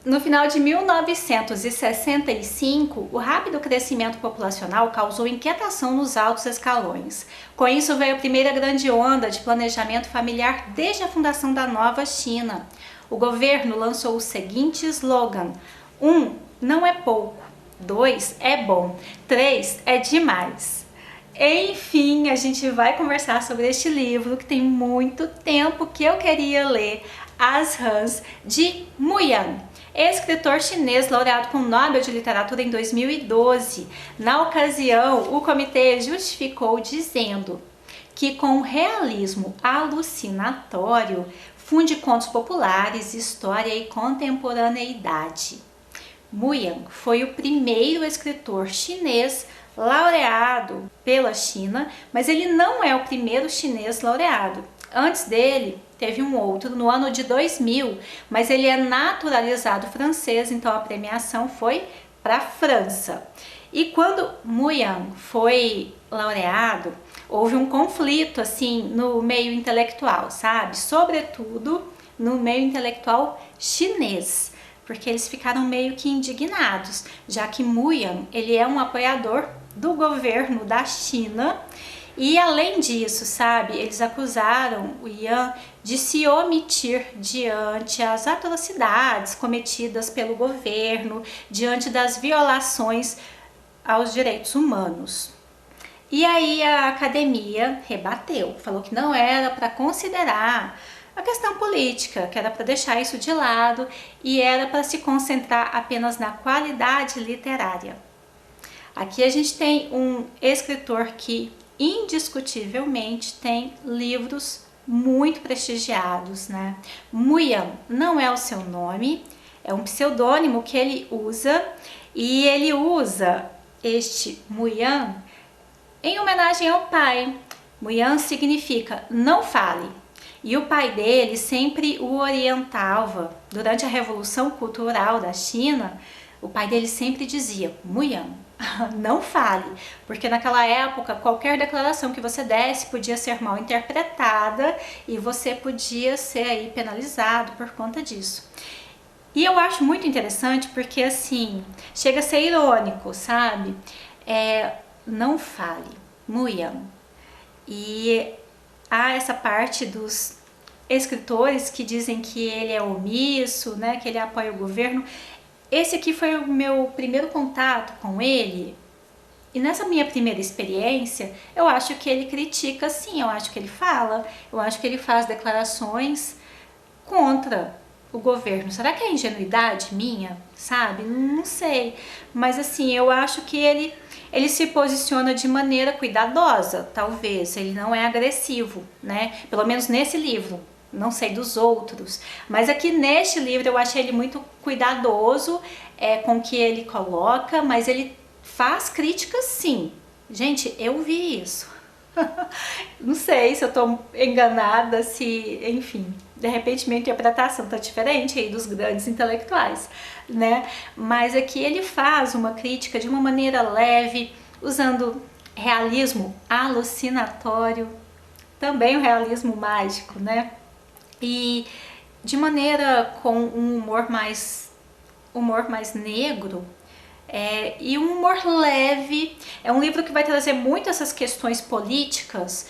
No final de 1965, o rápido crescimento populacional causou inquietação nos altos escalões. Com isso veio a primeira grande onda de planejamento familiar desde a fundação da Nova China. O governo lançou o seguinte slogan: 1. Não é pouco. 2. É bom. 3. É demais. Enfim, a gente vai conversar sobre este livro que tem muito tempo que eu queria ler, As Rãs, de Mu-Yan, escritor chinês laureado com o Nobel de Literatura em 2012. Na ocasião, o comitê justificou dizendo que com realismo alucinatório funde contos populares, história e contemporaneidade. Mu-Yan foi o primeiro escritor chinês laureado pela China, mas ele não é o primeiro chinês laureado. Antes dele, teve um outro no ano de 2000, mas ele é naturalizado francês, então a premiação foi para a França. E quando Mu-Yan foi laureado, houve um conflito assim no meio intelectual, sabe? Sobretudo no meio intelectual chinês, porque eles ficaram meio que indignados, já que Mu-Yan, ele é um apoiador do governo da China. E além disso, sabe, eles acusaram o Yan de se omitir diante as atrocidades cometidas pelo governo, diante das violações aos direitos humanos. E aí a academia rebateu, falou que não era para considerar a questão política, que era para deixar isso de lado e era para se concentrar apenas na qualidade literária. Aqui a gente tem um escritor que indiscutivelmente tem livros muito prestigiados, né? Mu-Yan não é o seu nome, é um pseudônimo que ele usa, e ele usa este Mu-Yan em homenagem ao pai. Mu-Yan significa não fale, e o pai dele sempre o orientava. Durante a Revolução Cultural da China, o pai dele sempre dizia: Mu-Yan, não fale, porque naquela época qualquer declaração que você desse podia ser mal interpretada e você podia ser aí penalizado por conta disso. E eu acho muito interessante porque assim, chega a ser irônico, sabe? Não fale, Mu-Yan. E há essa parte dos escritores que dizem que ele é omisso, né, que ele apoia o governo. Esse aqui foi o meu primeiro contato com ele, e nessa minha primeira experiência, eu acho que ele critica sim, eu acho que ele fala, eu acho que ele faz declarações contra o governo. Será que é ingenuidade minha, sabe? Não sei, mas assim, eu acho que ele se posiciona de maneira cuidadosa, talvez, ele não é agressivo, né? Pelo menos nesse livro. Não sei dos outros, mas aqui neste livro eu achei ele muito cuidadoso com o que ele coloca, mas ele faz críticas sim. Gente, eu vi isso. Não sei se eu tô enganada, se, enfim, de repente minha interpretação tá diferente aí dos grandes intelectuais, né? Mas aqui ele faz uma crítica de uma maneira leve, usando realismo alucinatório, também o realismo mágico, né? E de maneira com um humor mais negro e um humor leve. É um livro que vai trazer muito essas questões políticas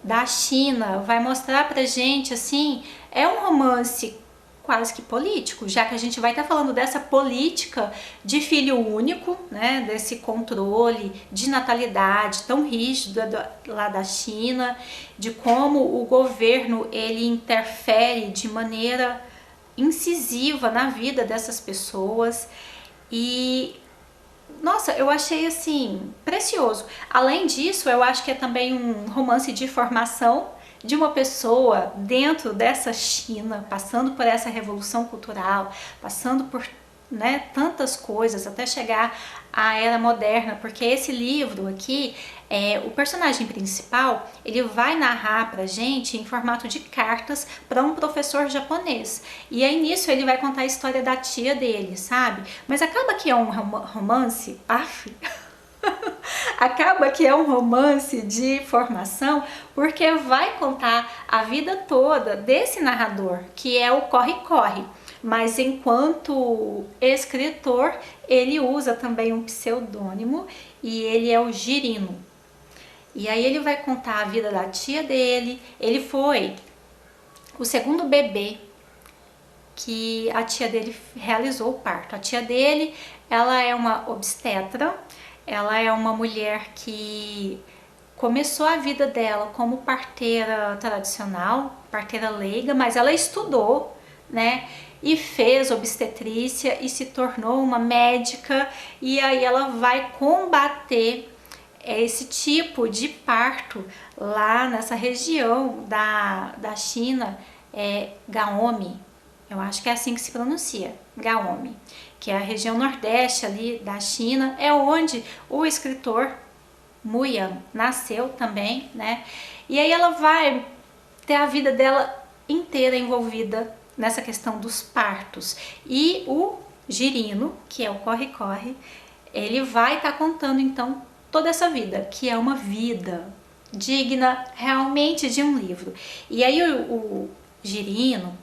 da China, vai mostrar pra gente assim, é um romance quase que político, já que a gente vai estar falando dessa política de filho único, né, desse controle de natalidade tão rígido lá da China, de como o governo ele interfere de maneira incisiva na vida dessas pessoas. E nossa, eu achei assim precioso. Além disso, eu acho que é também um romance de formação de uma pessoa dentro dessa China, passando por essa revolução cultural, passando por, né, tantas coisas até chegar à era moderna, porque esse livro aqui, o personagem principal, ele vai narrar pra gente em formato de cartas para um professor japonês, e aí nisso ele vai contar a história da tia dele, sabe? Mas acaba que é um romance, acaba que é um romance de formação, porque vai contar a vida toda desse narrador, que é o corre-corre. mas enquanto escritor, ele usa também um pseudônimo e ele é o Girino. E aí ele vai contar a vida da tia dele. Ele foi o segundo bebê que a tia dele realizou o parto. A tia dele, ela é uma obstetra, ela é uma mulher que começou a vida dela como parteira tradicional, parteira leiga, mas ela estudou, né? E fez obstetrícia e se tornou uma médica, e aí ela vai combater esse tipo de parto lá nessa região da China, Gaomi, eu acho que é assim que se pronuncia, Gaomi, que é a região nordeste ali da China, é onde o escritor Mu Yan nasceu também, né? E aí ela vai ter a vida dela inteira envolvida nessa questão dos partos. E o Girino, que é o corre-corre, ele vai estar contando então toda essa vida, que é uma vida digna realmente de um livro. E aí o Girino,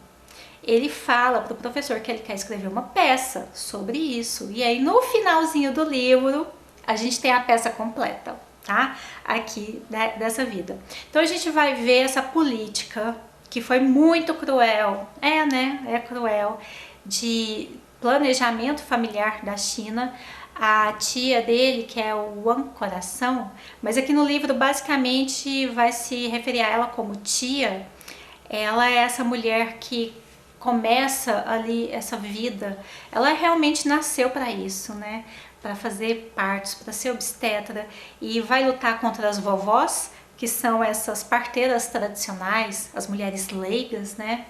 ele fala pro professor que ele quer escrever uma peça sobre isso. E aí no finalzinho do livro, a gente tem a peça completa, tá? Aqui, né, dessa vida. Então a gente vai ver essa política que foi muito cruel, né? É cruel, de planejamento familiar da China. A tia dele, que é o Wang Coração, mas aqui no livro basicamente vai se referir a ela como tia. Ela é essa mulher que começa ali essa vida, ela realmente nasceu para isso, né? Para fazer partos, para ser obstetra, e vai lutar contra as vovós, que são essas parteiras tradicionais, as mulheres leigas, né?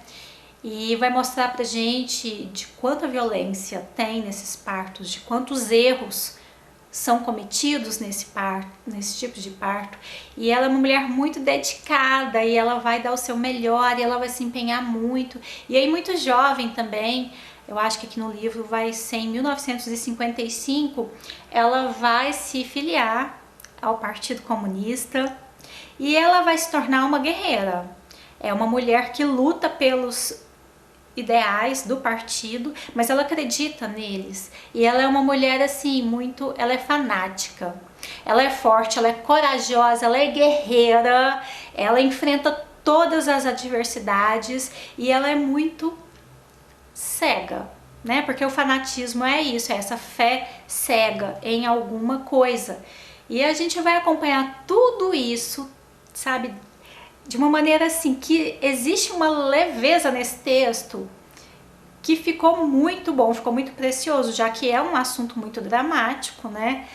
E vai mostrar pra gente de quanta violência tem nesses partos, de quantos erros são cometidos nesse tipo de parto. E ela é uma mulher muito dedicada e ela vai dar o seu melhor e ela vai se empenhar muito. E aí muito jovem também, eu acho que aqui no livro vai ser em 1955, ela vai se filiar ao Partido Comunista e ela vai se tornar uma guerreira. É uma mulher que luta pelos ideais do partido, mas ela acredita neles. E ela é uma mulher assim, ela é fanática. Ela é forte, ela é corajosa, ela é guerreira, ela enfrenta todas as adversidades e ela é muito cega, né? Porque o fanatismo é isso, é essa fé cega em alguma coisa. E a gente vai acompanhar tudo isso, sabe? De uma maneira assim, que existe uma leveza nesse texto que ficou muito bom, ficou muito precioso, já que é um assunto muito dramático, né?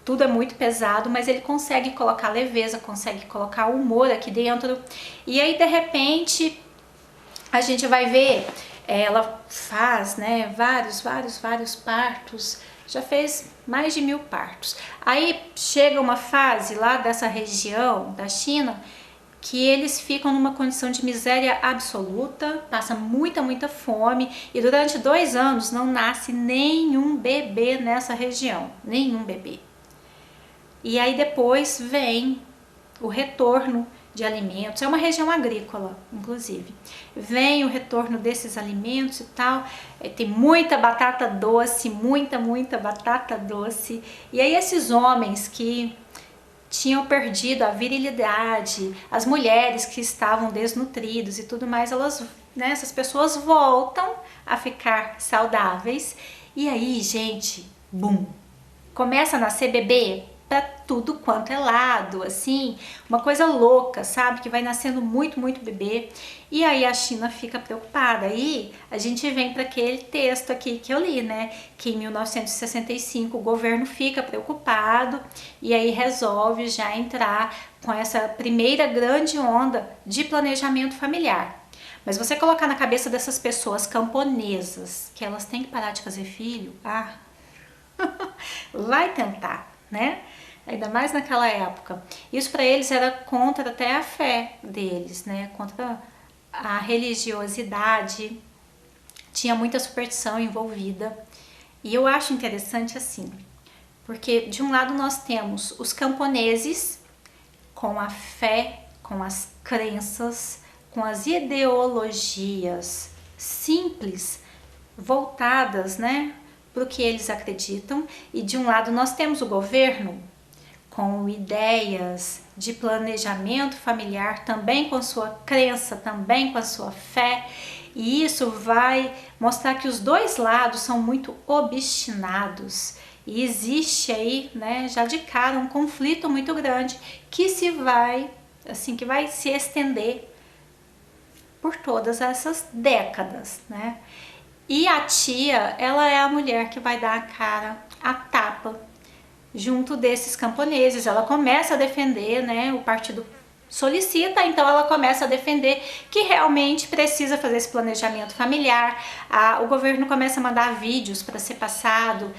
Tudo é muito pesado, mas ele consegue colocar leveza, consegue colocar humor aqui dentro. E aí, de repente, a gente vai ver, ela faz, né, vários partos, já fez mais de 1000 partos. Aí chega uma fase lá dessa região da China que eles ficam numa condição de miséria absoluta, passa muita fome e durante 2 anos não nasce nenhum bebê nessa região, nenhum bebê. E aí depois vem o retorno de alimentos, é uma região agrícola, inclusive. Vem o retorno desses alimentos e tal, tem muita batata doce, muita batata doce. E aí esses homens que tinham perdido a virilidade, as mulheres que estavam desnutridas e tudo mais, elas, né, essas pessoas voltam a ficar saudáveis. E aí, gente, bum, começa a nascer bebê pra tudo quanto é lado, assim, uma coisa louca, sabe? Que vai nascendo muito bebê. E aí a China fica preocupada. Aí a gente vem para aquele texto aqui que eu li, né? Que em 1965 o governo fica preocupado e aí resolve já entrar com essa primeira grande onda de planejamento familiar. Mas você colocar na cabeça dessas pessoas camponesas que elas têm que parar de fazer filho, vai tentar, né? Ainda mais naquela época. Isso para eles era contra até a fé deles, né? Contra a religiosidade. Tinha muita superstição envolvida. E eu acho interessante assim, porque de um lado nós temos os camponeses com a fé, com as crenças, com as ideologias simples, voltadas, né, para o que eles acreditam. E de um lado nós temos o governo com ideias de planejamento familiar, também com sua crença, também com a sua fé, e isso vai mostrar que os dois lados são muito obstinados e existe aí, né, já de cara um conflito muito grande que que vai se estender por todas essas décadas, né? E a tia, ela é a mulher que vai dar a cara, a tapa junto desses camponeses. Ela começa a defender, né, o partido solicita, então ela começa a defender que realmente precisa fazer esse planejamento familiar. O governo começa a mandar vídeos para ser passado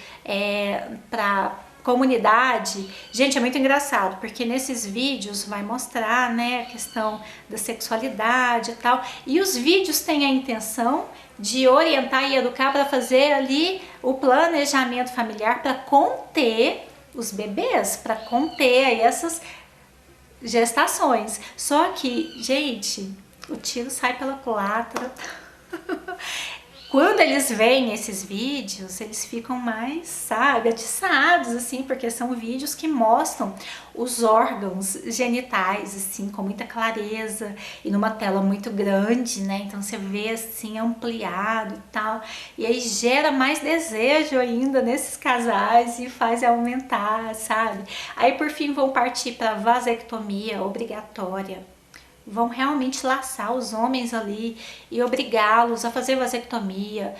para comunidade. Gente, é muito engraçado, porque nesses vídeos vai mostrar, né, a questão da sexualidade e tal, e os vídeos têm a intenção de orientar e educar para fazer ali o planejamento familiar, para conter os bebês, para conter aí essas gestações. Só que, gente, o tiro sai pela culatra. Quando eles veem esses vídeos, eles ficam mais, sabe, atiçados, assim, porque são vídeos que mostram os órgãos genitais, assim, com muita clareza e numa tela muito grande, né? Então você vê, assim, ampliado e tal. E aí gera mais desejo ainda nesses casais e faz aumentar, sabe? Aí, por fim, vão partir para vasectomia obrigatória. Vão realmente laçar os homens ali e obrigá-los a fazer vasectomia,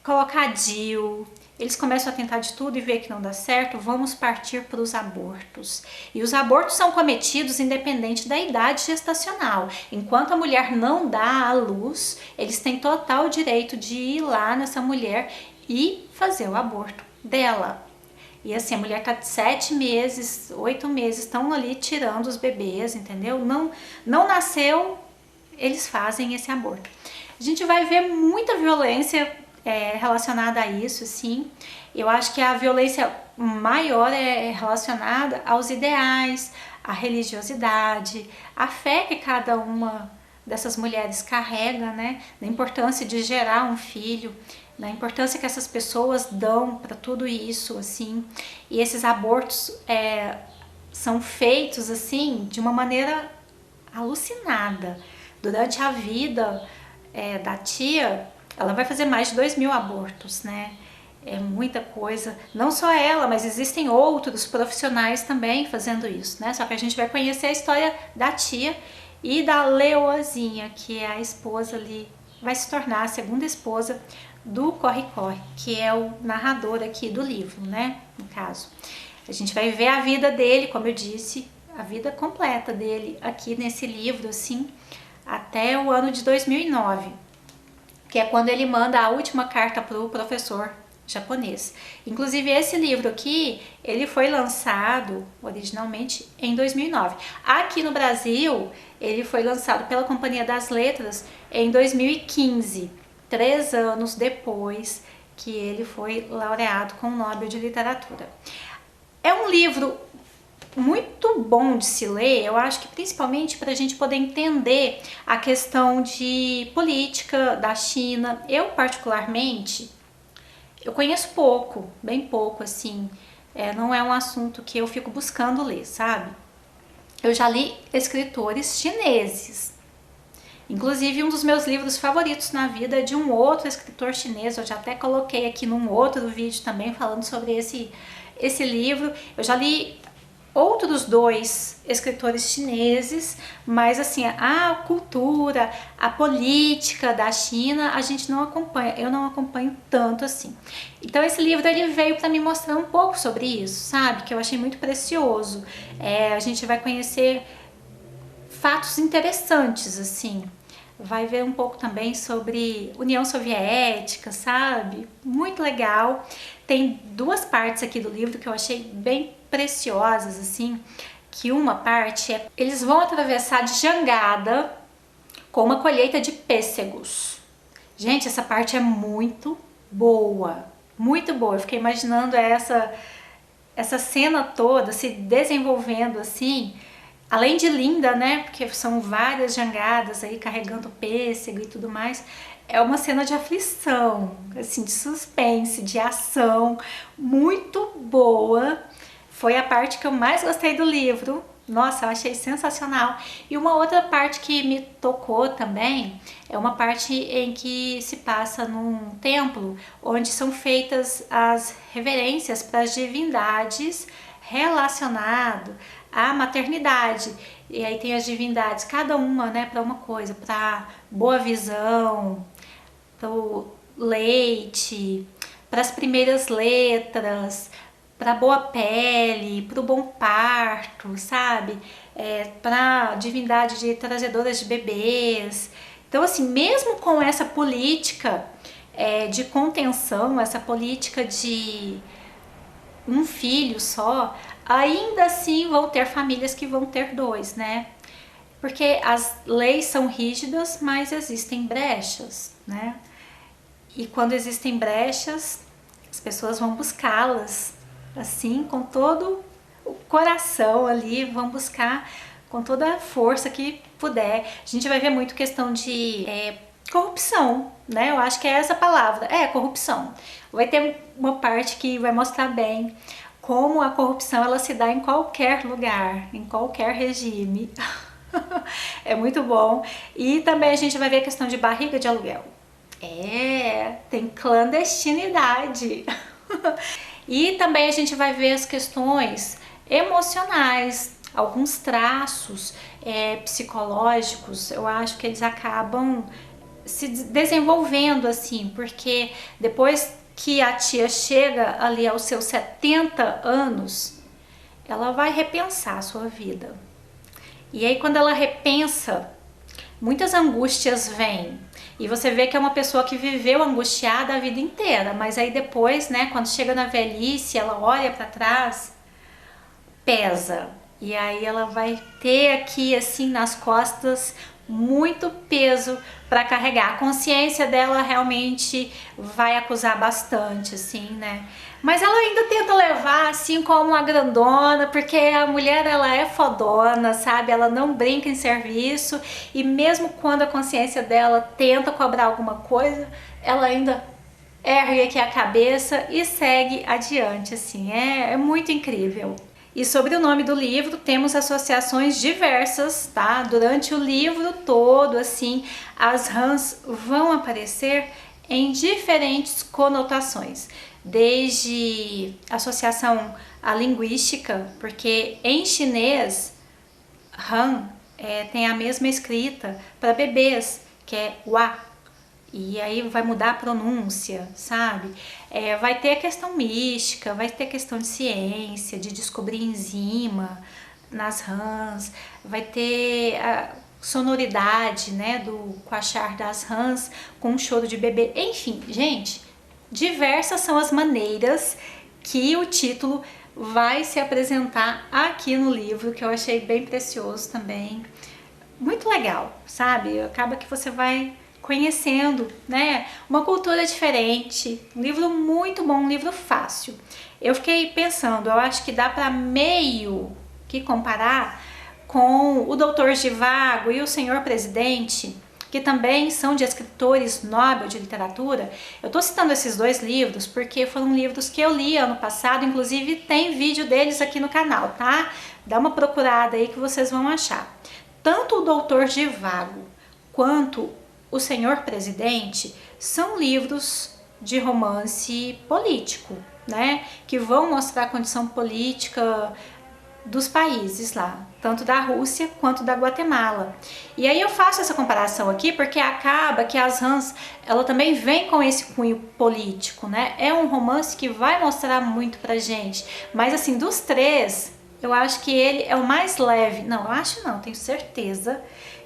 colocar DIU. Eles começam a tentar de tudo e ver que não dá certo, vamos partir para os abortos. E os abortos são cometidos independente da idade gestacional. Enquanto a mulher não dá à luz, eles têm total direito de ir lá nessa mulher e fazer o aborto dela. E assim, a mulher tá de 7 meses, 8 meses, estão ali tirando os bebês, entendeu? Não nasceu, eles fazem esse aborto. A gente vai ver muita violência relacionada a isso, sim. Eu acho que a violência maior é relacionada aos ideais, à religiosidade, à fé que cada uma dessas mulheres carrega, né? Da importância de gerar um filho, da importância que essas pessoas dão para tudo isso, assim. E esses abortos são feitos, assim, de uma maneira alucinada. Durante a vida da tia, ela vai fazer mais de 2.000 abortos, né? É muita coisa. Não só ela, mas existem outros profissionais também fazendo isso, né? Só que a gente vai conhecer a história da tia e da Leozinha, que é a esposa ali, vai se tornar a segunda esposa do Corre-Corre, que é o narrador aqui do livro, né? No caso, a gente vai ver a vida dele, como eu disse, a vida completa dele aqui nesse livro, assim, até o ano de 2009, que é quando ele manda a última carta para o professor japonês. Inclusive esse livro aqui, ele foi lançado originalmente em 2009. Aqui no Brasil, ele foi lançado pela Companhia das Letras em 2015, 3 anos depois que ele foi laureado com o Nobel de Literatura. É um livro muito bom de se ler, eu acho que principalmente para a gente poder entender a questão de política da China. Eu particularmente, eu conheço pouco, bem pouco, assim, não é um assunto que eu fico buscando ler, sabe? Eu já li escritores chineses. Inclusive, um dos meus livros favoritos na vida é de um outro escritor chinês. Eu já até coloquei aqui num outro vídeo também falando sobre esse livro. Eu já li outros 2 escritores chineses, mas assim, a cultura, a política da China, a gente não acompanha, eu não acompanho tanto assim. Então esse livro ele veio para me mostrar um pouco sobre isso, sabe? Que eu achei muito precioso. A gente vai conhecer fatos interessantes, assim. Vai ver um pouco também sobre União Soviética, sabe? Muito legal. Tem 2 partes aqui do livro que eu achei bem preciosas, assim, que uma parte eles vão atravessar de jangada com uma colheita de pêssegos. Gente, essa parte é muito boa, muito boa. Eu fiquei imaginando essa cena toda se desenvolvendo assim, além de linda, né, porque são várias jangadas aí carregando pêssego e tudo mais. é uma cena de aflição, assim, de suspense, de ação, muito boa. Foi a parte que eu mais gostei do livro. Nossa, eu achei sensacional. E uma outra parte que me tocou também é uma parte em que se passa num templo onde são feitas as reverências para as divindades relacionado à maternidade. E aí tem as divindades, cada uma, né, para uma coisa, para boa visão, para o leite, para as primeiras letras, para boa pele, para o bom parto, sabe? Para divindade de trazedoras de bebês. Então, assim, mesmo com essa política de contenção, essa política de um filho só, ainda assim vão ter famílias que vão ter dois, né? Porque as leis são rígidas, mas existem brechas, né? E quando existem brechas, as pessoas vão buscá-las, assim, com todo o coração ali, vão buscar com toda a força que puder. A gente vai ver muito questão de corrupção, né? Eu acho que é essa palavra, corrupção. Vai ter uma parte que vai mostrar bem como a corrupção ela se dá em qualquer lugar, em qualquer regime. É muito bom. E também a gente vai ver a questão de barriga de aluguel. Tem clandestinidade. E também a gente vai ver as questões emocionais, alguns traços psicológicos, eu acho que eles acabam se desenvolvendo assim, porque depois que a tia chega ali aos seus 70 anos, ela vai repensar a sua vida. E aí quando ela repensa, muitas angústias vêm. E você vê que é uma pessoa que viveu angustiada a vida inteira, mas aí depois, né, quando chega na velhice, ela olha para trás, pesa. E aí ela vai ter aqui assim nas costas muito peso para carregar. A consciência dela realmente vai acusar bastante, assim, né? Mas ela ainda tenta levar assim como uma grandona, porque a mulher ela é fodona, sabe? Ela não brinca em serviço e mesmo quando a consciência dela tenta cobrar alguma coisa, ela ainda ergue aqui a cabeça e segue adiante, assim. É muito incrível. E sobre o nome do livro, temos associações diversas, tá? Durante o livro todo, assim, as rãs vão aparecer em diferentes conotações. Desde associação à linguística, porque em chinês, rã tem a mesma escrita para bebês, que é wa. E aí vai mudar a pronúncia, sabe? Vai ter a questão mística, vai ter a questão de ciência, de descobrir enzima nas rãs, vai ter a sonoridade, né, do coachar das rãs com o choro de bebê. Enfim, gente, diversas são as maneiras que o título vai se apresentar aqui no livro, que eu achei bem precioso também. Muito legal, sabe? Acaba que você vai conhecendo, né, uma cultura diferente. Um livro muito bom, um livro fácil. Eu fiquei pensando, eu acho que dá para meio que comparar com o Doutor Zhivago e o Senhor Presidente, que também são de escritores Nobel de literatura. Eu tô citando esses dois livros porque foram livros que eu li ano passado, inclusive tem vídeo deles aqui no canal, tá? Dá uma procurada aí que vocês vão achar. Tanto o Doutor Zhivago quanto o Senhor Presidente são livros de romance político, né? Que vão mostrar a condição política dos países lá, tanto da Rússia quanto da Guatemala. E aí eu faço essa comparação aqui porque acaba que as rãs, ela também vem com esse cunho político, né? É um romance que vai mostrar muito pra gente, mas assim, dos três, eu acho que ele é o mais leve. Não, eu acho não, tenho certeza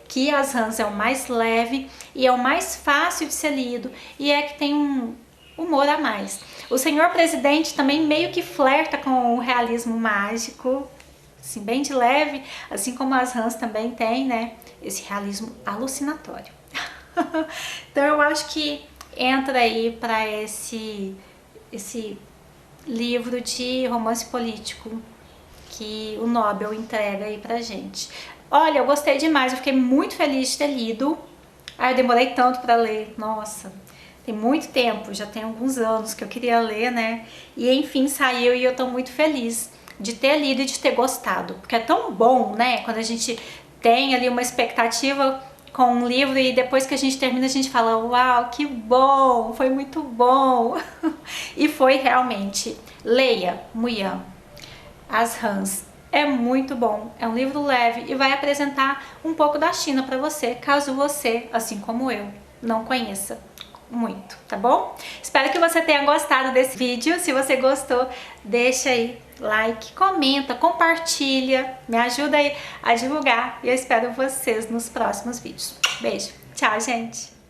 que As Rãs é o mais leve e é o mais fácil de ser lido e é que tem um humor a mais. O Senhor Presidente também meio que flerta com o realismo mágico, assim, bem de leve, assim como As Rãs também tem, né, esse realismo alucinatório. Então eu acho que entra aí para esse livro de romance político que o Nobel entrega aí pra gente. Olha, eu gostei demais, eu fiquei muito feliz de ter lido. Ah, eu demorei tanto para ler, nossa, tem muito tempo, já tem alguns anos que eu queria ler, né? E enfim saiu e eu tô muito feliz de ter lido e de ter gostado, porque é tão bom, né? Quando a gente tem ali uma expectativa com um livro e depois que a gente termina a gente fala, uau, que bom, foi muito bom. E foi realmente. Leia Muyan, As Rãs. É muito bom, é um livro leve e vai apresentar um pouco da China para você, caso você, assim como eu, não conheça muito, tá bom? Espero que você tenha gostado desse vídeo. Se você gostou, deixa aí like, comenta, compartilha, me ajuda aí a divulgar e eu espero vocês nos próximos vídeos. Beijo, tchau, gente!